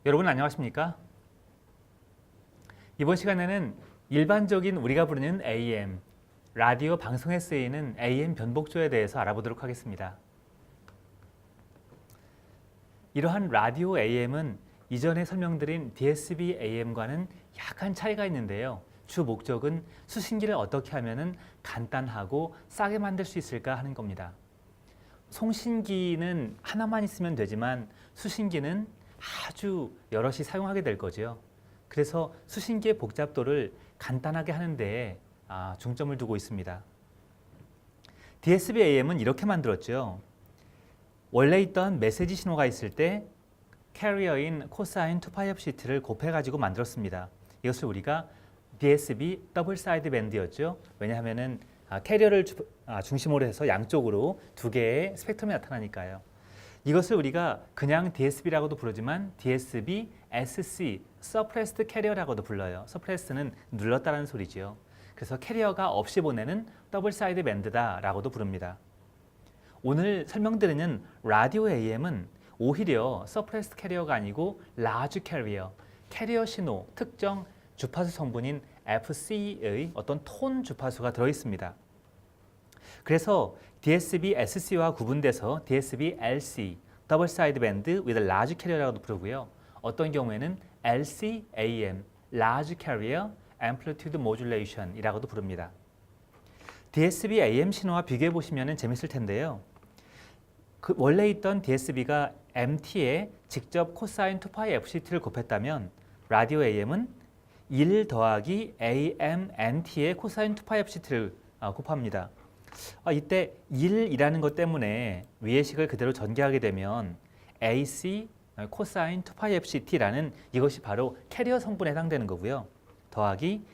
여러분 안녕하십니까? 이번 시간에는 일반적인 우리가 부르는 AM, 라디오 방송에 쓰이는 AM 변복조에 대해서 알아보도록 하겠습니다. 이러한 라디오 AM은 이전에 설명드린 DSB AM과는 약간 차이가 있는데요. 주 목적은 수신기를 어떻게 하면 간단하고 싸게 만들 수 있을까 하는 겁니다. 송신기는 하나만 있으면 되지만 수신기는 아주 여럿이 사용하게 될 거죠. 그래서 수신기의 복잡도를 간단하게 하는 데에 중점을 두고 있습니다. DSB AM은 이렇게 만들었죠. 원래 있던 메시지 신호가 있을 때 캐리어인 코사인 2파이FCT를 곱해가지고 만들었습니다. 이것을 우리가 DSB 더블 사이드 밴드였죠. 왜냐하면 캐리어를 중심으로 해서 양쪽으로 두 개의 스펙트럼이 나타나니까요. 이것을 우리가 그냥 DSB라고도 부르지만 DSB SC, Suppressed Carrier라고도 불러요. Suppressed는 눌렀다는 소리지요. 그래서 캐리어가 없이 보내는 더블 사이드 밴드다라고도 부릅니다. 오늘 설명드리는 라디오 AM은 오히려 Suppressed Carrier가 아니고 Large Carrier, 캐리어 신호 특정 주파수 성분인 FC의 어떤 톤 주파수가 들어있습니다. 그래서 DSB SC와 구분돼서 DSB LC, Double Side Band with Large Carrier라고도 부르고요. 어떤 경우에는 LCAM, Large Carrier Amplitude Modulation 이라고도 부릅니다. DSB AM 신호와 비교해 보시면 재밌을 텐데요. 원래 있던 DSB가 MT에 직접 코사인 2파이 FCT를 곱했다면 라디오 AM은 1 더하기 AMNT의 코사인 2파이 FCT를 곱합니다. 이때 1이라는 것 때문에 위의 식을 그대로 전개하게 되면 AC 코사인 2파이 FCT라는 이것이 바로 캐리어 성분에 해당되는 거고요. 더하기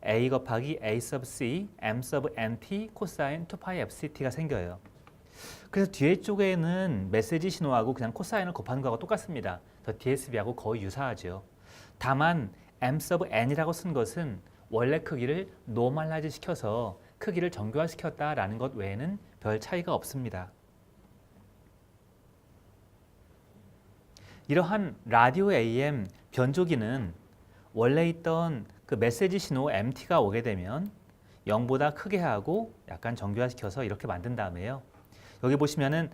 A 곱하기 A sub C M sub NT 코사인 2파이 FCT가 생겨요. 그래서 뒤에 쪽에는 메시지 신호하고 그냥 코사인을 곱하는 거하고 똑같습니다. 더 DSB하고 거의 유사하죠. 다만 M sub N이라고 쓴 것은 원래 크기를 노멀라이즈 시켜서 크기를 정교화시켰다라는 것 외에는 별 차이가 없습니다. 이러한 라디오 AM 변조기는 원래 있던 그 메시지 신호 MT가 오게 되면 0보다 크게 하고 약간 정교화시켜서 이렇게 만든 다음에요. 여기 보시면은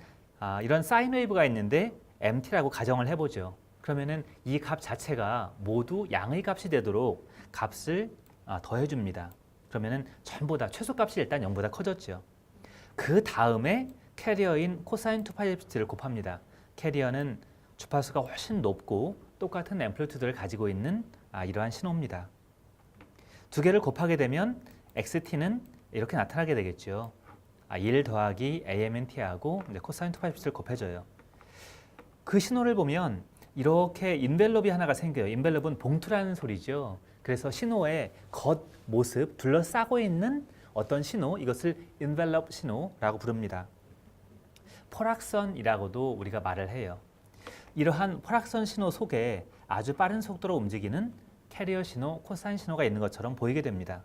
이런 사인 웨이브가 있는데 MT라고 가정을 해보죠. 그러면은 이 값 자체가 모두 양의 값이 되도록 값을 더해줍니다. 그러면은 전부 다 최소값이 일단 0보다 커졌죠. 그 다음에 캐리어인 코사인 2파이 FCT를 곱합니다. 캐리어는 주파수가 훨씬 높고 똑같은 앰플리튜드를 가지고 있는 이러한 신호입니다. 두 개를 곱하게 되면 XT는 이렇게 나타나게 되겠죠. 1 더하기 AMNT하고 코사인 2파이 FCT를 곱해줘요. 그 신호를 보면 이렇게 인벨롭이 하나가 생겨요. 인벨롭은 봉투라는 소리죠. 그래서 신호의 겉모습, 둘러싸고 있는 어떤 신호, 이것을 인벨롭 신호라고 부릅니다. 포락선이라고도 우리가 말을 해요. 이러한 포락선 신호 속에 아주 빠른 속도로 움직이는 캐리어 신호, 코사인 신호가 있는 것처럼 보이게 됩니다.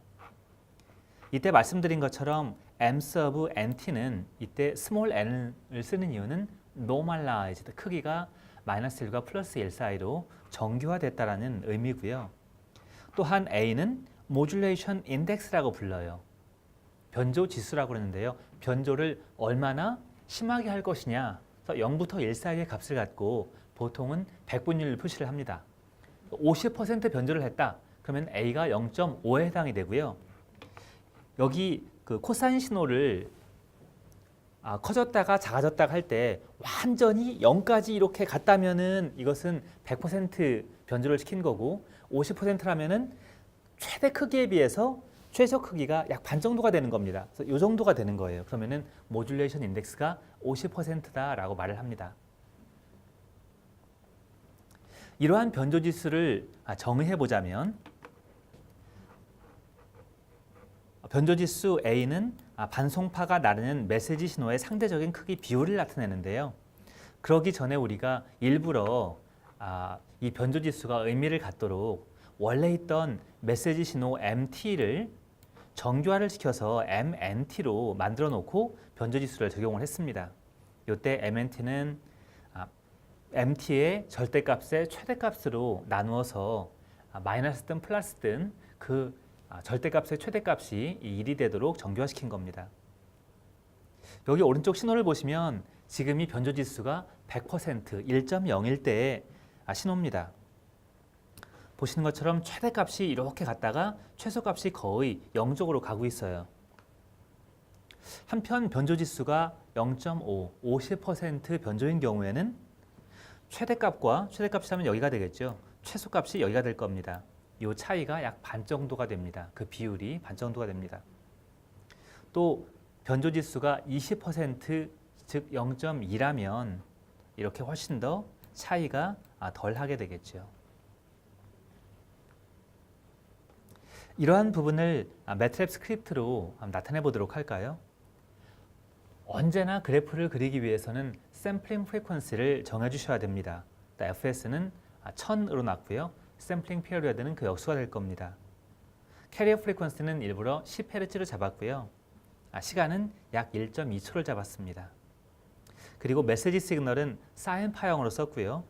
이때 말씀드린 것처럼 M sub NT는 이때 스몰 n을 쓰는 이유는 normalized, 크기가 마이너스 1과 플러스 1 사이로 정교화됐다라는 의미고요. 또한 A는 모듈레이션 인덱스라고 불러요. 변조 지수라고 그러는데요. 변조를 얼마나 심하게 할 것이냐. 0부터 1 사이의 값을 갖고 보통은 백분율 표시를 합니다. 50% 변조를 했다. 그러면 A가 0.5에 해당이 되고요. 여기 그 코사인 신호를 커졌다가 작아졌다가 할 때 완전히 0까지 이렇게 갔다면은 이것은 100% 변조를 시킨 거고 50%라면은 최대 크기에 비해서 최소 크기가 약 반 정도가 되는 겁니다. 그래서 이 정도가 되는 거예요. 그러면은 모듈레이션 인덱스가 50%다라고 말을 합니다. 이러한 변조 지수를 정의해 보자면 변조 지수 A는 반송파가 나르는 메시지 신호의 상대적인 크기 비율을 나타내는데요. 그러기 전에 우리가 일부러 이 변조 지수가 의미를 갖도록 원래 있던 메시지 신호 MT를 정교화를 시켜서 MNT로 만들어 놓고 변조 지수를 적용을 했습니다. 이때 MNT는 MT의 절대값의 최대값으로 나누어서 마이너스든 플러스든 그 절대값의 최대값이 1이 되도록 정교화시킨 겁니다. 여기 오른쪽 신호를 보시면 지금 이 변조지수가 100% 1.0일 때의 신호입니다. 보시는 것처럼 최대값이 이렇게 갔다가 최소값이 거의 0쪽으로 가고 있어요. 한편 변조지수가 0.5, 50% 변조인 경우에는 최대값이라면 여기가 되겠죠. 최소값이 여기가 될 겁니다. 이 차이가 약 반 정도가 됩니다. 그 비율이 반 정도가 됩니다. 또 변조지수가 20% 즉 0.2라면 이렇게 훨씬 더 차이가 덜 하게 되겠죠. 이러한 부분을 매트랩 스크립트로 나타내 보도록 할까요? 언제나 그래프를 그리기 위해서는 샘플링 프리퀀시를 정해 주셔야 됩니다. fs는 1000으로 놨고요. 샘플링 피리어드는 그 역수가 될 겁니다. 캐리어 프리퀀시는 일부러 10Hz를 잡았고요. 시간은 약 1.2초를 잡았습니다. 그리고 메시지 시그널은 사인 파형으로 썼고요.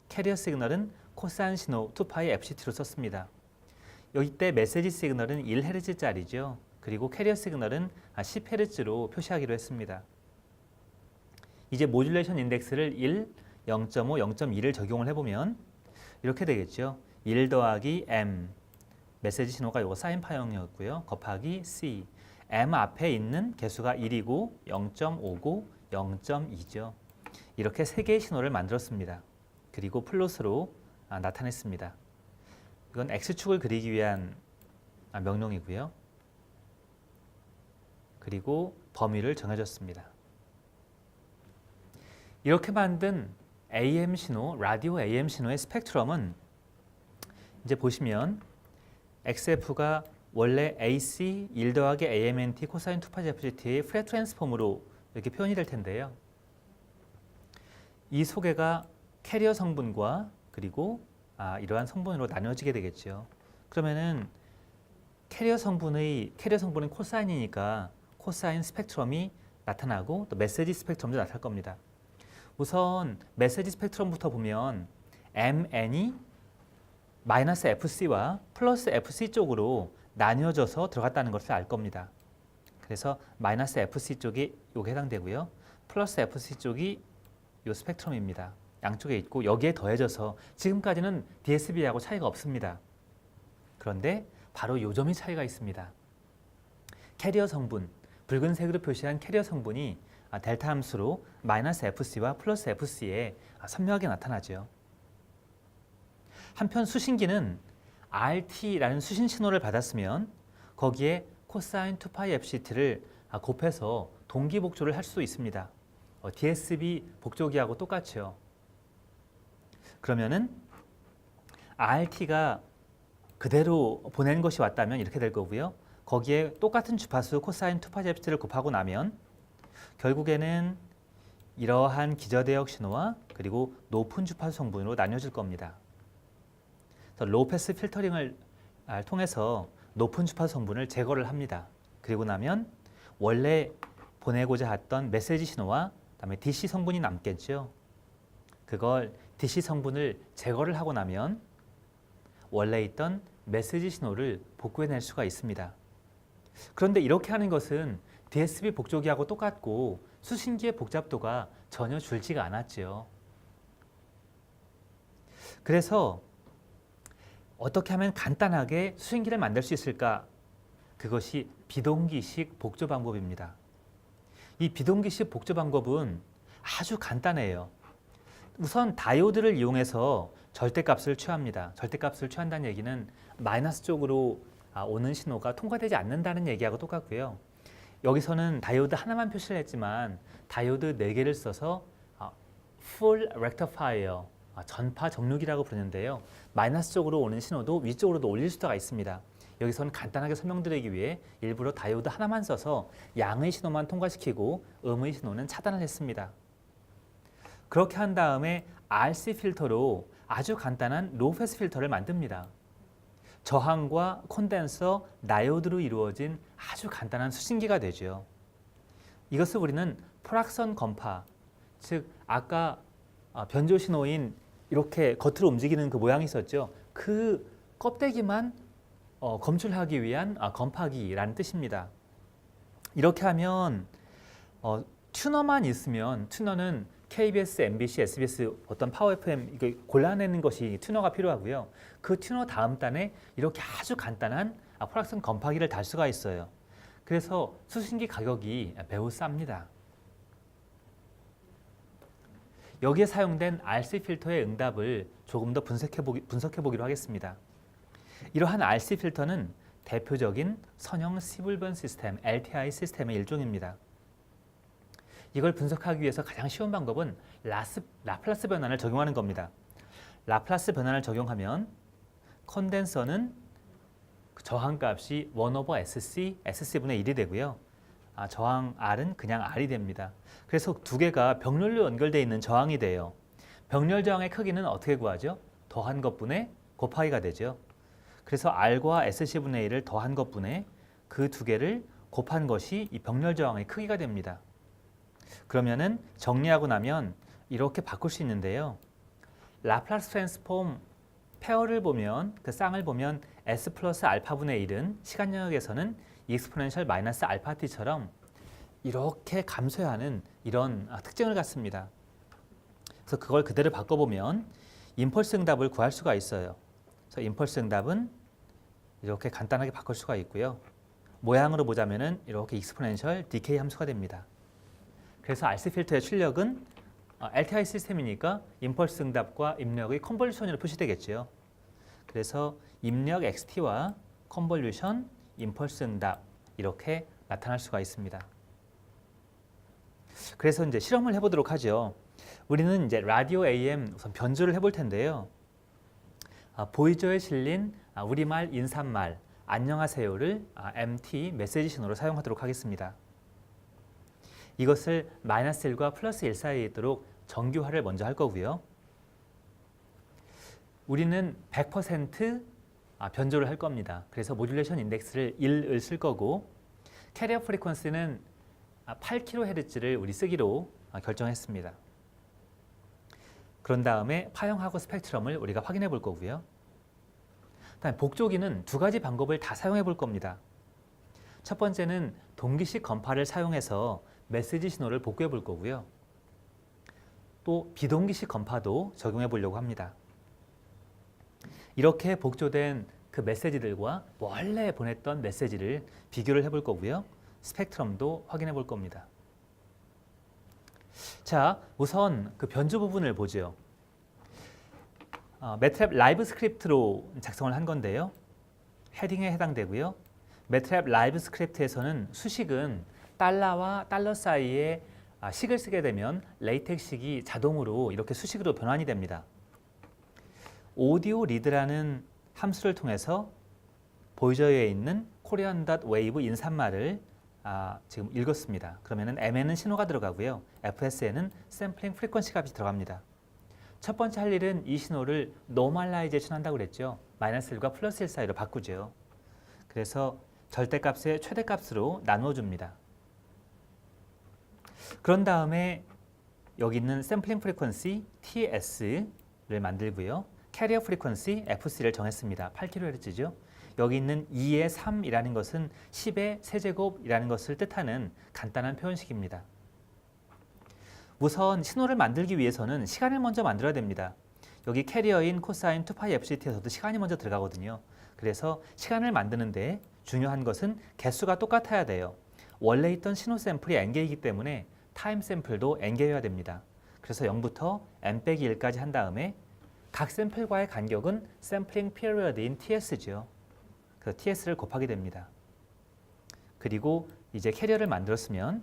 캐리어 시그널은 코사인 신호 2파이 FCT로 썼습니다. 여기 때 메시지 시그널은 1Hz짜리죠. 그리고 캐리어 시그널은 10Hz로 표시하기로 했습니다. 이제 모듈레이션 인덱스를 1, 0.5, 0.2를 적용을 해보면 이렇게 되겠죠. 1 더하기 M, 메시지 신호가 요거 사인 파형이었고요. 곱하기 C, M 앞에 있는 개수가 1이고 0.5고 0.2죠. 이렇게 세 개의 신호를 만들었습니다. 그리고 플롯으로 나타냈습니다. 이건 X축을 그리기 위한 명령이고요. 그리고 범위를 정해줬습니다. 이렇게 만든 AM 신호, 라디오 AM 신호의 스펙트럼은 이제 보시면 XF가 원래 AC 1 더하기 AMNT 코사인 2파이 FGT의 프렛 트랜스폼으로 이렇게 표현이 될 텐데요. 이 소개가 캐리어 성분과 그리고 이러한 성분으로 나뉘어지게 되겠죠. 그러면은 캐리어 성분은 코사인이니까 코사인 스펙트럼이 나타나고 또 메시지 스펙트럼도 나타날 겁니다. 우선 메시지 스펙트럼부터 보면 MN이 마이너스 FC와 플러스 FC 쪽으로 나뉘어져서 들어갔다는 것을 알 겁니다. 그래서 마이너스 FC 쪽이 요게 해당되고요. 플러스 FC 쪽이 요 스펙트럼입니다. 양쪽에 있고 여기에 더해져서 지금까지는 DSB하고 차이가 없습니다. 그런데 바로 요 점이 차이가 있습니다. 캐리어 성분, 붉은색으로 표시한 캐리어 성분이 델타 함수로 마이너스 FC와 플러스 FC에 선명하게 나타나죠. 한편 수신기는 RT라는 수신 신호를 받았으면 거기에 코사인 2파이 FCT를 곱해서 동기 복조를 할 수 있습니다. DSB 복조기하고 똑같죠. 그러면은 RT가 그대로 보낸 것이 왔다면 이렇게 될 거고요. 거기에 똑같은 주파수 코사인 2파이 FCT를 곱하고 나면 결국에는 이러한 기저대역 신호와 그리고 높은 주파수 성분으로 나뉘어질 겁니다. 로우 패스 필터링을 통해서 높은 주파수 성분을 제거를 합니다. 그리고 나면 원래 보내고자 했던 메시지 신호와 그다음에 DC 성분이 남겠죠. 그걸 DC 성분을 제거를 하고 나면 원래 있던 메시지 신호를 복구해낼 수가 있습니다. 그런데 이렇게 하는 것은 DSB 복조기하고 똑같고 수신기의 복잡도가 전혀 줄지가 않았죠. 그래서 어떻게 하면 간단하게 수신기를 만들 수 있을까? 그것이 비동기식 복조 방법입니다. 이 비동기식 복조 방법은 아주 간단해요. 우선 다이오드를 이용해서 절대값을 취합니다. 절대값을 취한다는 얘기는 마이너스 쪽으로 오는 신호가 통과되지 않는다는 얘기하고 똑같고요. 여기서는 다이오드 하나만 표시를 했지만 다이오드 4개를 써서 full rectifier, 전파 정류기라고 부르는데요. 마이너스 쪽으로 오는 신호도 위쪽으로도 올릴 수가 있습니다. 여기서는 간단하게 설명드리기 위해 일부러 다이오드 하나만 써서 양의 신호만 통과시키고 음의 신호는 차단을 했습니다. 그렇게 한 다음에 RC 필터로 아주 간단한 로우 패스 필터를 만듭니다. 저항과 콘덴서, 다이오드로 이루어진 아주 간단한 수신기가 되죠. 이것을 우리는 프락션 건파, 즉 아까 변조 신호인 이렇게 겉으로 움직이는 그 모양이 있었죠. 그 껍데기만 검출하기 위한 검파기라는 뜻입니다. 이렇게 하면 튜너만 있으면 튜너는 KBS, MBC, SBS 어떤 파워 FM 이거 골라내는 것이 튜너가 필요하고요. 그 튜너 다음 단에 이렇게 아주 간단한 포락선 검파기를 달 수가 있어요. 그래서 수신기 가격이 매우 쌉니다. 여기에 사용된 RC 필터의 응답을 조금 더 분석해 보기로 하겠습니다. 이러한 RC 필터는 대표적인 선형 시블번 시스템, LTI 시스템의 일종입니다. 이걸 분석하기 위해서 가장 쉬운 방법은 라플라스 변환을 적용하는 겁니다. 라플라스 변환을 적용하면 컨덴서는 저항값이 1/SC, SC분의 1이 되고요. 저항 R은 그냥 R이 됩니다. 그래서 두 개가 병렬로 연결되어 있는 저항이 돼요. 병렬 저항의 크기는 어떻게 구하죠? 더한 것분의 곱하기가 되죠. 그래서 R과 SC분의 1을 더한 것분의 그 두 개를 곱한 것이 이 병렬 저항의 크기가 됩니다. 그러면은 정리하고 나면 이렇게 바꿀 수 있는데요. 라플라스 트랜스폼 페어를 보면 그 쌍을 보면 S 플러스 알파분의 1은 시간 영역에서는 익스포넨셜 마이너스 알파 t처럼 이렇게 감소하는 이런 특징을 갖습니다. 그래서 그걸 그대로 바꿔보면 임펄스 응답을 구할 수가 있어요. 그래서 임펄스 응답은 이렇게 간단하게 바꿀 수가 있고요. 모양으로 보자면은 이렇게 익스포넨셜 디케이 함수가 됩니다. 그래서 RC 필터의 출력은 LTI 시스템이니까 임펄스 응답과 입력의 컨볼루션으로 표시되겠죠. 그래서 입력 XT와 컨볼루션, 임펄스 응답 이렇게 나타날 수가 있습니다. 그래서 이제 실험을 해보도록 하죠. 우리는 이제 라디오 AM 우선 변조를 해볼 텐데요. 보이저에 실린 우리말 인사말 안녕하세요를 MT 메시지 신호로 사용하도록 하겠습니다. 이것을 -1과 +1 사이에 있도록 정규화를 먼저 할 거고요. 우리는 100% 변조를 할 겁니다. 그래서 모듈레이션 인덱스를 1을 쓸 거고 캐리어 프리퀀시는 8kHz를 우리 쓰기로 결정했습니다. 그런 다음에 파형하고 스펙트럼을 우리가 확인해 볼 거고요. 다음 복조기는 두 가지 방법을 다 사용해 볼 겁니다. 첫 번째는 동기식 검파를 사용해서 메시지 신호를 복구해 볼 거고요. 또 비동기식 검파도 적용해 보려고 합니다. 이렇게 복조된 그 메시지들과 원래 보냈던 메시지를 비교를 해 볼 거고요. 스펙트럼도 확인해 볼 겁니다. 자, 우선 그 변조 부분을 보죠. 매트랩 라이브 스크립트로 작성을 한 건데요. 헤딩에 해당되고요. 매트랩 라이브 스크립트에서는 수식은 달러와 달러 사이에 식을 쓰게 되면 레이텍식이 자동으로 이렇게 수식으로 변환이 됩니다. 오디오 리드라는 함수를 통해서 보이저에 있는 korean.wave 인사말을 지금 읽었습니다. 그러면은 M에는 신호가 들어가고요. FS에는 샘플링 프리퀀시 값이 들어갑니다. 첫 번째 할 일은 이 신호를 노멀라이제이션 한다고 그랬죠. -1과 +1 사이로 바꾸죠. 그래서 절대값의 최대값으로 나누어 줍니다. 그런 다음에 여기 있는 샘플링 프리퀀시 TS를 만들고요. 캐리어 프리퀀시 FC를 정했습니다. 8kHz죠. 여기 있는 2의 3이라는 것은 10의 세제곱이라는 것을 뜻하는 간단한 표현식입니다. 우선 신호를 만들기 위해서는 시간을 먼저 만들어야 됩니다. 여기 캐리어인 코사인 2파이 FCT에서도 시간이 먼저 들어가거든요. 그래서 시간을 만드는데 중요한 것은 개수가 똑같아야 돼요. 원래 있던 신호 샘플이 n개이기 때문에 타임 샘플도 n개여야 됩니다. 그래서 0부터 n-1까지 한 다음에 각 샘플과의 간격은 샘플링 피리어드인 TS죠. 그래서 TS를 곱하게 됩니다. 그리고 이제 캐리어를 만들었으면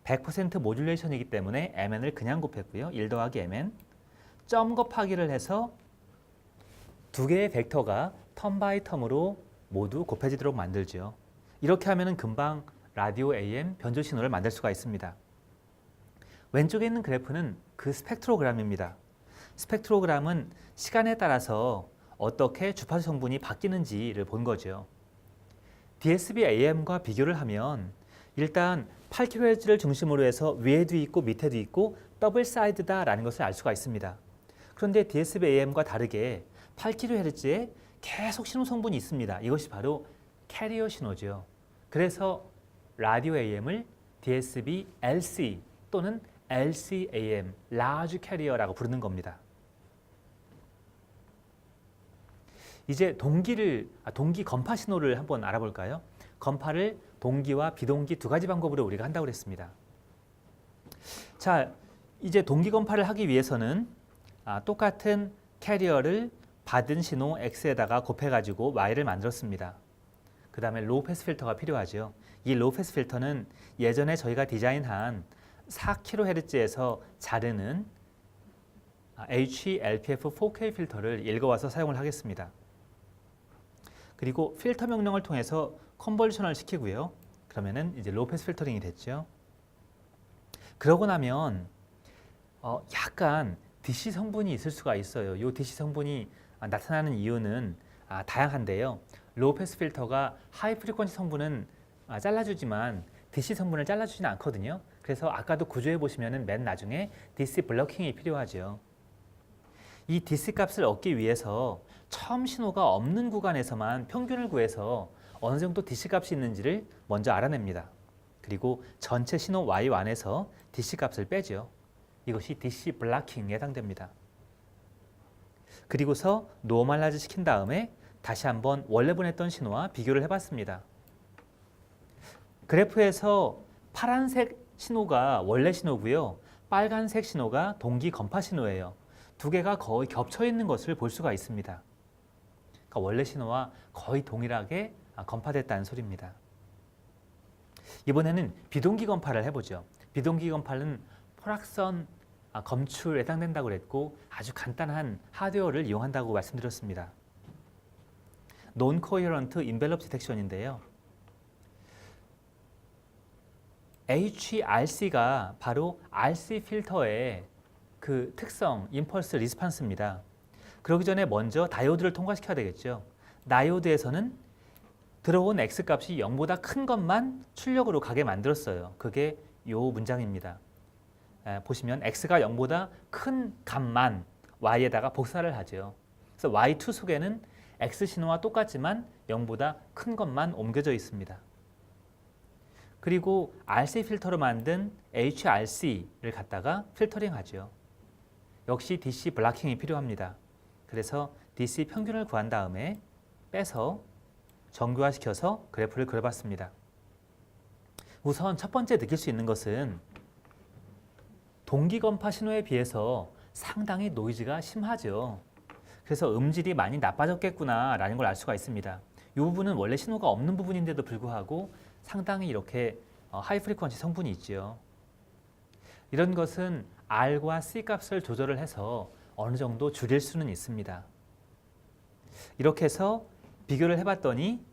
100% 모듈레이션이기 때문에 MN을 그냥 곱했고요. 1 더하기 MN 점 곱하기를 해서 두 개의 벡터가 텀 바이 텀으로 모두 곱해지도록 만들죠. 이렇게 하면은 금방 라디오 AM 변조 신호를 만들 수가 있습니다. 왼쪽에 있는 그래프는 그 스펙트로그램입니다. 스펙트로그램은 시간에 따라서 어떻게 주파수 성분이 바뀌는지를 본 거죠. DSB AM과 비교를 하면 일단 8kHz를 중심으로 해서 위에도 있고 밑에도 있고 더블 사이드다라는 것을 알 수가 있습니다. 그런데 DSB AM과 다르게 8kHz에 계속 신호 성분이 있습니다. 이것이 바로 캐리어 신호죠. 그래서 라디오 AM을 DSB LC 또는 LCAM, Large Carrier라고 부르는 겁니다. 이제 동기 건파 신호를 한번 알아볼까요? 건파를 동기와 비동기 두 가지 방법으로 우리가 한다고 그랬습니다. 자, 이제 동기 건파를 하기 위해서는 똑같은 캐리어를 받은 신호 X에다가 곱해가지고 Y를 만들었습니다. 그 다음에 로우 패스 필터가 필요하죠. 이 로우 패스 필터는 예전에 저희가 디자인한 4kHz에서 자르는 HELPF 4K 필터를 읽어와서 사용을 하겠습니다. 그리고 필터 명령을 통해서 컨버전을 시키고요. 그러면은 이제 로우 패스 필터링이 됐죠. 그러고 나면 약간 DC 성분이 있을 수가 있어요. 이 DC 성분이 나타나는 이유는 다양한데요. 로우 패스 필터가 하이 프리퀀시 성분은 잘라주지만 DC 성분을 잘라주지는 않거든요. 그래서 아까도 구조해 보시면은 맨 나중에 DC 블러킹이 필요하죠. 이 DC 값을 얻기 위해서 처음 신호가 없는 구간에서만 평균을 구해서 어느 정도 DC 값이 있는지를 먼저 알아냅니다. 그리고 전체 신호 Y1에서 DC 값을 빼죠. 이것이 DC 블러킹에 해당됩니다. 그리고서 노멀라이즈 시킨 다음에 다시 한번 원래 보냈던 신호와 비교를 해봤습니다. 그래프에서 파란색 신호가 원래 신호고요. 빨간색 신호가 동기 건파 신호예요. 두 개가 거의 겹쳐 있는 것을 볼 수가 있습니다. 그러니까 원래 신호와 거의 동일하게 건파됐다는 소리입니다. 이번에는 비동기 건파를 해보죠. 비동기 건파는 포락선 검출에 해당된다고 그랬고 아주 간단한 하드웨어를 이용한다고 말씀드렸습니다. Non-coherent envelope detection인데요. HRC가 바로 RC 필터의 그 특성, 임펄스 리스판스입니다. 그러기 전에 먼저 다이오드를 통과시켜야 되겠죠. 다이오드에서는 들어온 X값이 0보다 큰 것만 출력으로 가게 만들었어요. 그게 이 문장입니다. 보시면 X가 0보다 큰 값만 Y에다가 복사를 하죠. 그래서 Y2 속에는 X 신호와 똑같지만 0보다 큰 것만 옮겨져 있습니다. 그리고 RC 필터로 만든 HRC를 갖다가 필터링 하죠. 역시 DC 블러킹이 필요합니다. 그래서 DC 평균을 구한 다음에 빼서 정교화시켜서 그래프를 그려봤습니다. 우선 첫 번째 느낄 수 있는 것은 동기 건파 신호에 비해서 상당히 노이즈가 심하죠. 그래서 음질이 많이 나빠졌겠구나 라는 걸 알 수가 있습니다. 이 부분은 원래 신호가 없는 부분인데도 불구하고 상당히 이렇게 하이 프리퀀시 성분이 있죠. 이런 것은 R과 C 값을 조절을 해서 어느 정도 줄일 수는 있습니다. 이렇게 해서 비교를 해봤더니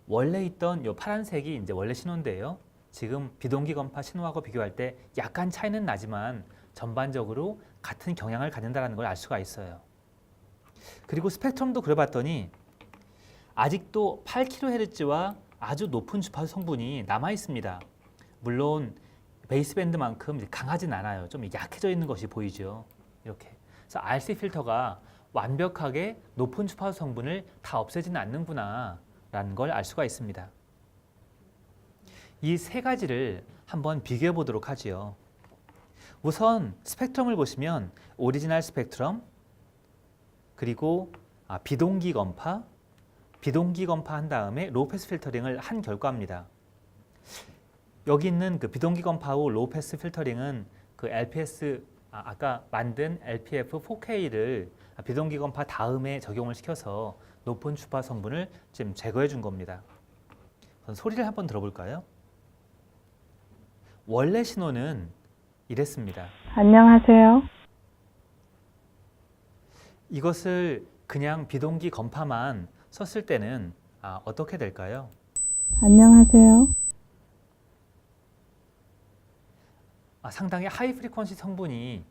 원래 있던 이 파란색이 이제 원래 신호인데요. 지금 비동기 건파 신호하고 비교할 때 약간 차이는 나지만 전반적으로 같은 경향을 갖는다는 걸 알 수가 있어요. 그리고 스펙트럼도 그려봤더니 아직도 8kHz와 아주 높은 주파수 성분이 남아 있습니다. 물론 베이스밴드만큼 강하진 않아요. 좀 약해져 있는 것이 보이죠. 이렇게. 그래서 RC 필터가 완벽하게 높은 주파수 성분을 다 없애지는 않는구나 라는 걸 알 수가 있습니다. 이 세 가지를 한번 비교해 보도록 하지요. 우선 스펙트럼을 보시면 오리지널 스펙트럼, 그리고 비동기 건파 한 다음에 로우 패스 필터링을 한 결과입니다. 여기 있는 그 비동기 건파 후 로우 패스 필터링은 그 LPS 아까 만든 LPF 4K를 비동기 건파 다음에 적용을 시켜서 높은 주파 성분을 지금 제거해 준 겁니다. 소리를 한번 들어볼까요? 원래 신호는 이랬습니다. 안녕하세요. 이것을 그냥 비동기 건파만 썼을 때는 어떻게 될까요? 안녕하세요. 상당히 하이 프리퀀시 성분이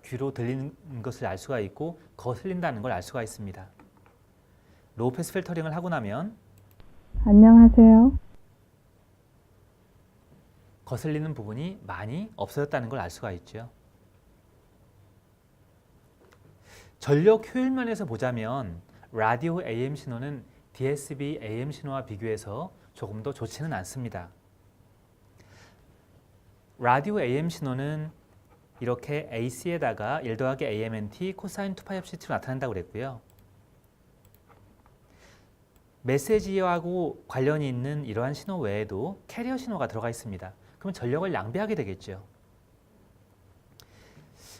귀로 들리는 것을 알 수가 있고 거슬린다는 걸 알 수가 있습니다. 로우 패스 필터링을 하고 나면 안녕하세요. 거슬리는 부분이 많이 없어졌다는 걸 알 수가 있죠. 전력 효율 면에서 보자면 라디오 AM 신호는 DSB AM 신호와 비교해서 조금 더 좋지는 않습니다. 라디오 AM 신호는 이렇게 AC에다가 1 더하기 AMNT 코사인 2파이Ct로 나타난다고 그랬고요. 메시지하고 관련이 있는 이러한 신호 외에도 캐리어 신호가 들어가 있습니다. 그럼 전력을 낭비하게 되겠죠.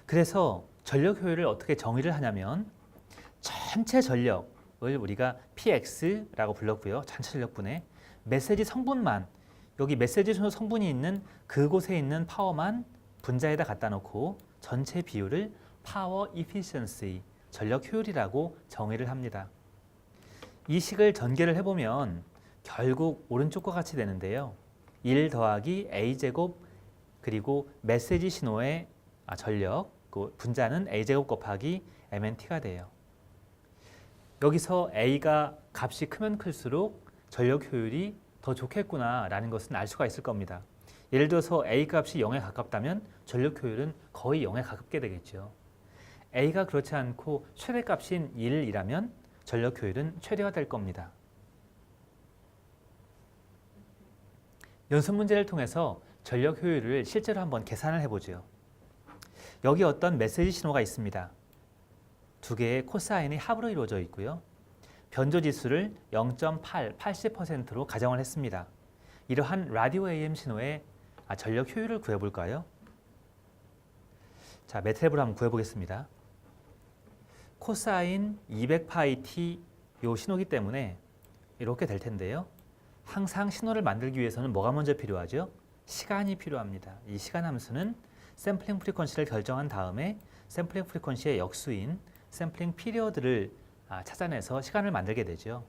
그래서 전력 효율을 어떻게 정의를 하냐면 전체 전력을 우리가 PX라고 불렀고요. 전체 전력분의 메시지 성분만, 여기 메시지 신호 성분이 있는 그곳에 있는 파워만 분자에다 갖다 놓고 전체 비율을 파워 이피션시, 전력 효율이라고 정의를 합니다. 이 식을 전개를 해보면 결국 오른쪽과 같이 되는데요. 1 더하기 A제곱 그리고 메시지 신호의 전력, 그 분자는 A제곱 곱하기 MNT가 돼요. 여기서 A가 값이 크면 클수록 전력 효율이 더 좋겠구나 라는 것은 알 수가 있을 겁니다. 예를 들어서 A 값이 0에 가깝다면 전력 효율은 거의 0에 가깝게 되겠죠. A가 그렇지 않고 최대값인 1이라면 전력 효율은 최대화될 겁니다. 연습 문제를 통해서 전력 효율을 실제로 한번 계산을 해보죠. 여기 어떤 메시지 신호가 있습니다. 두 개의 코사인이 합으로 이루어져 있고요. 변조 지수를 0.8, 80%로 가정을 했습니다. 이러한 라디오 AM 신호의 전력 효율을 구해볼까요? 자, 매트랩으로 한번 구해보겠습니다. 코사인 200파이 t 요 신호기 때문에 이렇게 될 텐데요. 항상 신호를 만들기 위해서는 뭐가 먼저 필요하죠? 시간이 필요합니다. 이 시간 함수는 샘플링 프리퀀시를 결정한 다음에 샘플링 프리퀀시의 역수인 샘플링 피리어드를 찾아내서 시간을 만들게 되죠.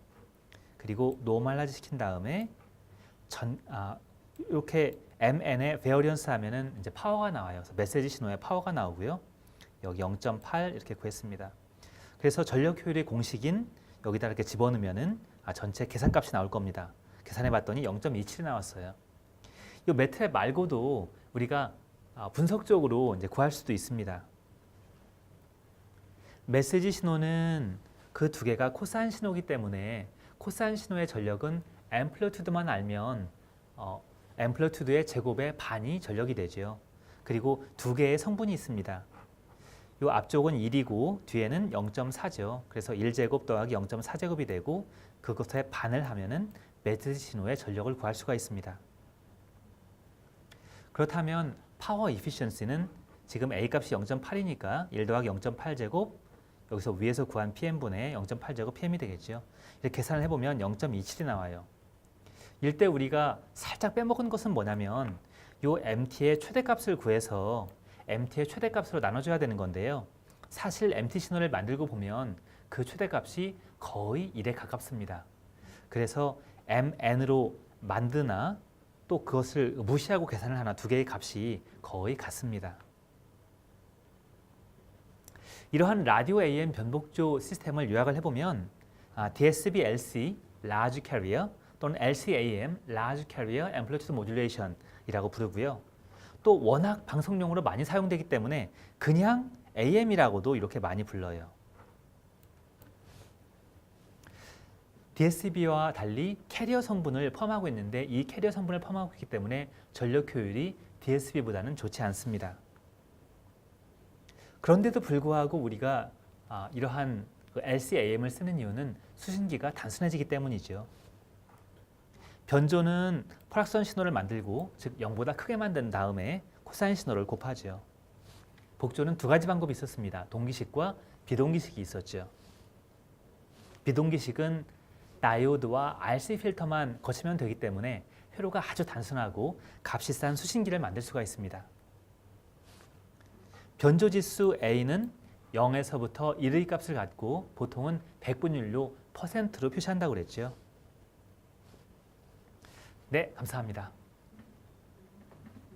그리고 노멀라이즈 시킨 다음에 이렇게 MN의 베어리언스 하면은 이제 파워가 나와요. 그래서 메시지 신호에 파워가 나오고요. 여기 0.8 이렇게 구했습니다. 그래서 전력 효율의 공식인 여기다 이렇게 집어넣으면은 전체 계산값이 나올 겁니다. 계산해 봤더니 0.27이 나왔어요. 이 매트랩 말고도 우리가 분석적으로 이제 구할 수도 있습니다. 메시지 신호는 그 두 개가 코사인 신호이기 때문에 코사인 신호의 전력은 앰플리튜드만 알면 앰플리튜드의 제곱의 반이 전력이 되죠. 그리고 두 개의 성분이 있습니다. 이 앞쪽은 1이고 뒤에는 0.4죠. 그래서 1제곱 더하기 0.4제곱이 되고 그것의 반을 하면은 메시지 신호의 전력을 구할 수가 있습니다. 그렇다면 파워 이피션시는 지금 A 값이 0.8이니까 1 더하기 0.8제곱 여기서 위에서 구한 PM분의 0.8제곱 PM이 되겠죠. 이렇게 계산을 해보면 0.27이 나와요. 이때 우리가 살짝 빼먹은 것은 뭐냐면 이 MT의 최대값을 구해서 MT의 최대값으로 나눠줘야 되는 건데요. 사실 MT 신호를 만들고 보면 그 최대값이 거의 1에 가깝습니다. 그래서 MN으로 만드나 또 그것을 무시하고 계산을 하나 두 개의 값이 거의 같습니다. 이러한 라디오 AM 변복조 시스템을 요약을 해보면 DSB LC, Large Carrier 또는 LCAM, Large Carrier Amplitude Modulation 이라고 부르고요. 또 워낙 방송용으로 많이 사용되기 때문에 그냥 AM이라고도 이렇게 많이 불러요. DSB와 달리 캐리어 성분을 포함하고 있는데 이 캐리어 성분을 포함하고 있기 때문에 전력 효율이 DSB보다는 좋지 않습니다. 그런데도 불구하고 우리가 이러한 LCAM을 쓰는 이유는 수신기가 단순해지기 때문이죠. 변조는 프락션 신호를 만들고 즉 0보다 크게 만든 다음에 코사인 신호를 곱하죠. 복조는 두 가지 방법이 있었습니다. 동기식과 비동기식이 있었죠. 비동기식은 다이오드와 RC 필터만 거치면 되기 때문에 회로가 아주 단순하고 값이 싼 수신기를 만들 수가 있습니다. 변조지수 A는 0에서부터 1의 값을 갖고 보통은 백분율로 %로 표시한다고 그랬죠. 네, 감사합니다.